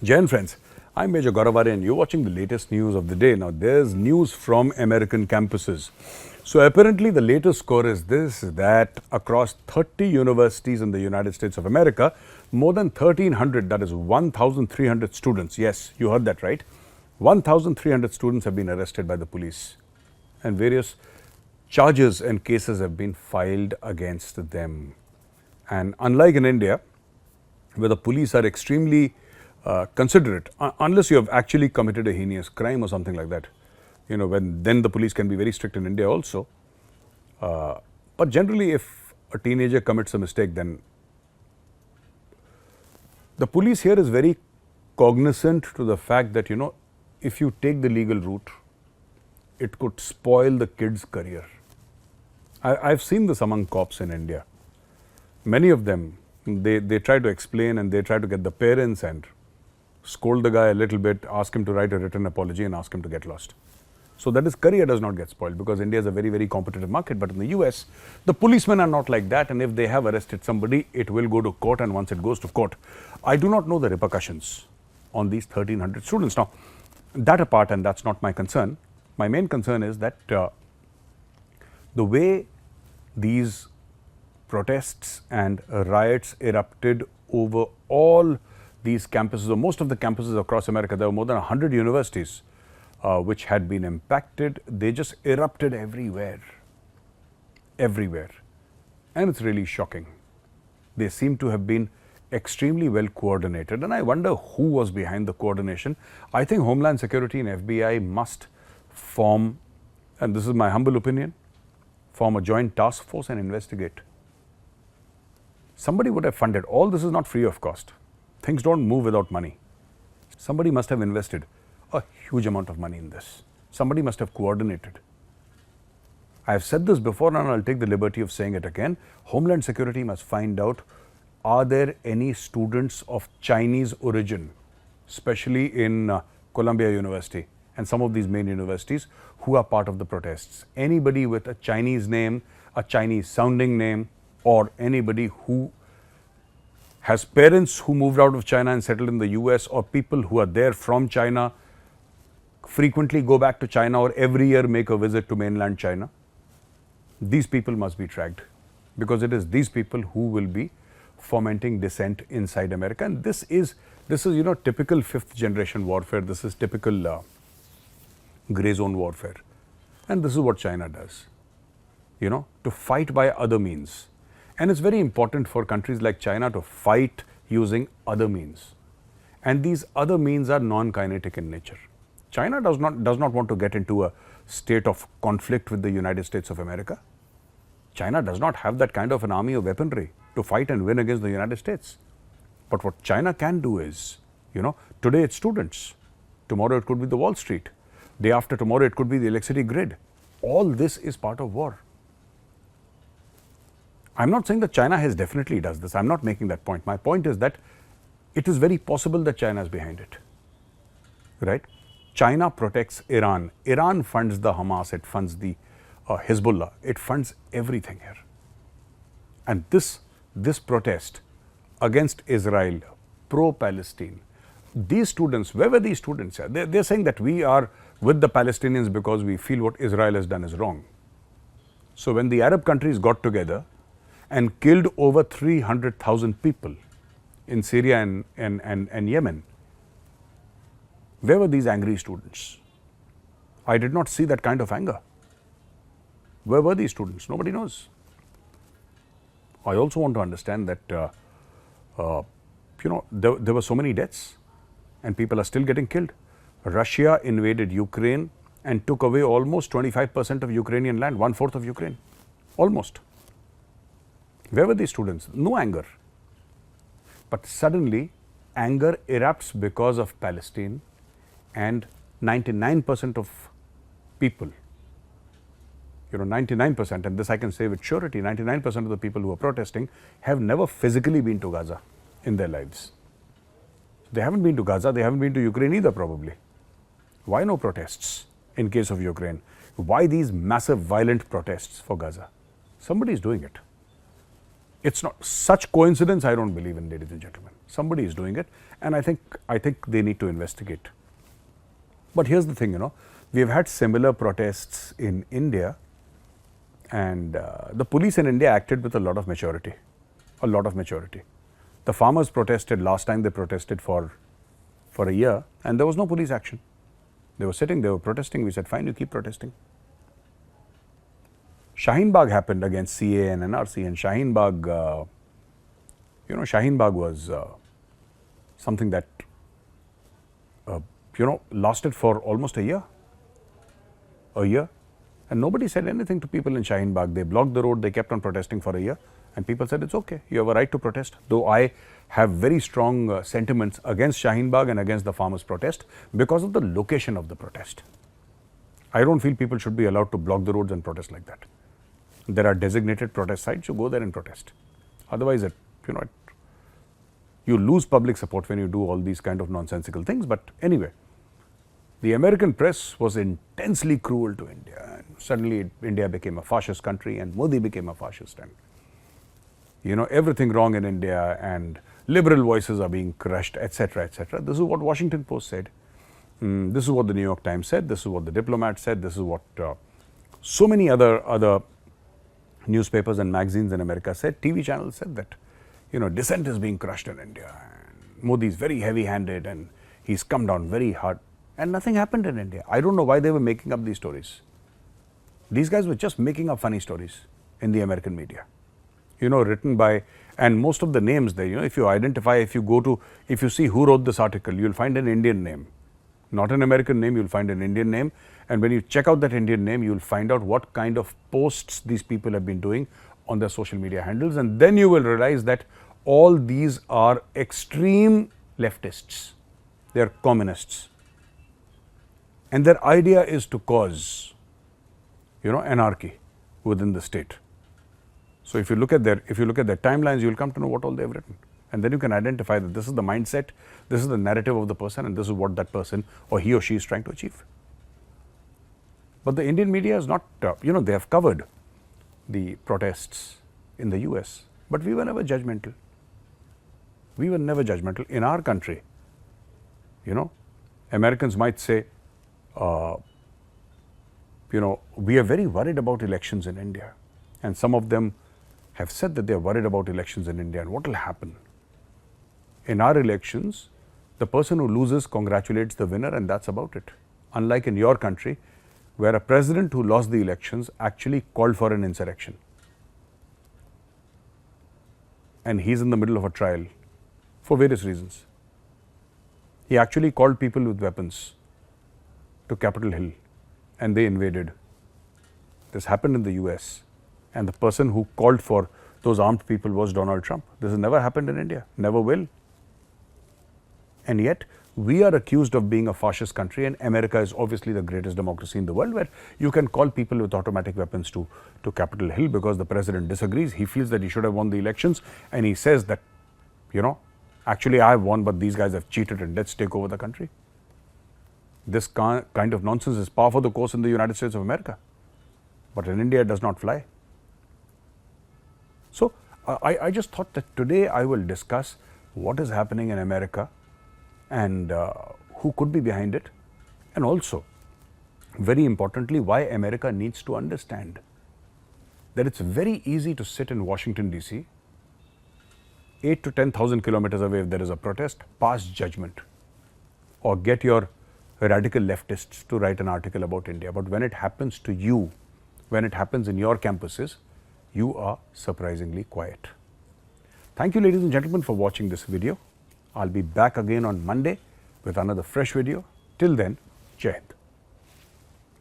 Jain friends, I'm Major Gauravare and you're watching the latest news of the day. Now there's news from American campuses. So apparently the latest score is this, that across 30 universities in the United States of America, more than 1,300, that is 1,300 students, yes, you heard that right, 1,300 students have been arrested by the police and various charges and cases have been filed against them. And unlike in India, where the police are extremely considerate, unless you have actually committed a heinous crime or something like that, then the police can be very strict in India also. But generally, if a teenager commits a mistake, then the police here is very cognizant to the fact that, if you take the legal route, it could spoil the kid's career. I've seen this among cops in India. Many of them, they try to explain and they try to get the parents and scold the guy a little bit, ask him to write a written apology and ask him to get lost. So that his career does not get spoiled, because India is a very, very competitive market. But in the US, the policemen are not like that, and if they have arrested somebody, it will go to court, and once it goes to court, I do not know the repercussions on these 1,300 students. Now, that apart, and that's not my concern, my main concern is that the way these protests and riots erupted over all these campuses, or most of the campuses across America, there were more than 100 universities which had been impacted. They just erupted everywhere, everywhere. And it's really shocking. They seem to have been extremely well coordinated, and I wonder who was behind the coordination. I think Homeland Security and FBI must form, and this is my humble opinion, form a joint task force and investigate. Somebody would have funded. All this is not free of cost. Things don't move without money. Somebody must have invested a huge amount of money in this. Somebody must have coordinated. I have said this before and I'll take the liberty of saying it again. Homeland Security must find out, are there any students of Chinese origin, especially in Columbia University and some of these main universities, who are part of the protests? Anybody with a Chinese name, a Chinese sounding name, or anybody who has parents who moved out of China and settled in the US, or people who are there from China, frequently go back to China or every year make a visit to mainland China. These people must be tracked, because it is these people who will be fomenting dissent inside America. And this is typical fifth generation warfare. This is typical gray zone warfare. And this is what China does, to fight by other means. And it's very important for countries like China to fight using other means. And these other means are non-kinetic in nature. China does not want to get into a state of conflict with the United States of America. China does not have that kind of an army of weaponry to fight and win against the United States. But what China can do is, today it's students, tomorrow it could be the Wall Street, day after tomorrow it could be the electricity grid. All this is part of war. I'm not saying that China has definitely does this. I'm not making that point. My point is that it is very possible that China is behind it, right? China protects Iran. Iran funds the Hamas. It funds the Hezbollah. It funds everything here. And this protest against Israel, pro-Palestine, these students, where were these students? They're saying that we are with the Palestinians because we feel what Israel has done is wrong. So when the Arab countries got together and killed over 300,000 people in Syria and Yemen, where were these angry students? I did not see that kind of anger. Where were these students? Nobody knows. I also want to understand that, there were so many deaths and people are still getting killed. Russia invaded Ukraine and took away almost 25% of Ukrainian land, 1/4 of Ukraine, almost. Where were these students? No anger. But suddenly, anger erupts because of Palestine, and 99% of people, 99%, and this I can say with surety, 99% of the people who are protesting have never physically been to Gaza in their lives. They haven't been to Gaza, they haven't been to Ukraine either probably. Why no protests in case of Ukraine? Why these massive violent protests for Gaza? Somebody is doing it. It's not such coincidence. I don't believe in, ladies and gentlemen. Somebody is doing it, and I think they need to investigate. But here's the thing, we have had similar protests in India, and the police in India acted with a lot of maturity, The farmers protested last time. They protested for a year, and there was no police action. They were sitting, they were protesting. We said, fine, you keep protesting. Shaheen Bagh happened against CA and NRC, and Shaheen Bagh, Shaheen Bagh was something that, lasted for almost a year, and nobody said anything to people in Shaheen Bagh. They blocked the road, they kept on protesting for a year, and people said, it's okay, you have a right to protest. Though I have very strong sentiments against Shaheen Bagh and against the farmers' protest because of the location of the protest. I don't feel people should be allowed to block the roads and protest like that. There are designated protest sites, you go there and protest. Otherwise, you lose public support when you do all these kind of nonsensical things. But anyway, the American press was intensely cruel to India, and suddenly India became a fascist country, and Modi became a fascist, and everything wrong in India, and liberal voices are being crushed, etc., etc. This is what Washington Post said. This is what the New York Times said. This is what the Diplomat said. This is what so many other newspapers and magazines in America said. TV channels said that, dissent is being crushed in India, and Modi is very heavy-handed, and he's come down very hard, and nothing happened in India. I don't know why they were making up these stories. These guys were just making up funny stories in the American media, written by, and most of the names there, if you identify, if you see who wrote this article, you'll find an Indian name. Not an American name, you'll find an Indian name. And when you check out that Indian name, you'll find out what kind of posts these people have been doing on their social media handles. And then you will realize that all these are extreme leftists. They're communists. And their idea is to cause, anarchy within the state. So if you look at their timelines, you'll come to know what all they've written. And then you can identify that this is the mindset, this is the narrative of the person, and this is what that person or he or she is trying to achieve. But the Indian media is not, they have covered the protests in the US, but we were never judgmental. We were never judgmental. In our country, Americans might say, we are very worried about elections in India. And some of them have said that they are worried about elections in India and what will happen. In our elections, the person who loses congratulates the winner, and that's about it. Unlike in your country, where a president who lost the elections actually called for an insurrection. And he's in the middle of a trial for various reasons. He actually called people with weapons to Capitol Hill, and they invaded. This happened in the US, and the person who called for those armed people was Donald Trump. This has never happened in India, never will. And yet, we are accused of being a fascist country, and America is obviously the greatest democracy in the world, where you can call people with automatic weapons to Capitol Hill because the president disagrees. He feels that he should have won the elections, and he says that, actually I have won, but these guys have cheated, and let's take over the country. This kind of nonsense is par for the course in the United States of America, but in India it does not fly. So I just thought that today I will discuss what is happening in America and who could be behind it, and also, very importantly, why America needs to understand that it's very easy to sit in Washington DC, 8 to 10,000 kilometers away if there is a protest, pass judgment, or get your radical leftists to write an article about India. But when it happens to you, when it happens in your campuses, you are surprisingly quiet. Thank you, ladies and gentlemen, for watching this video. I'll be back again on Monday with another fresh video. Till then, Jai Hind.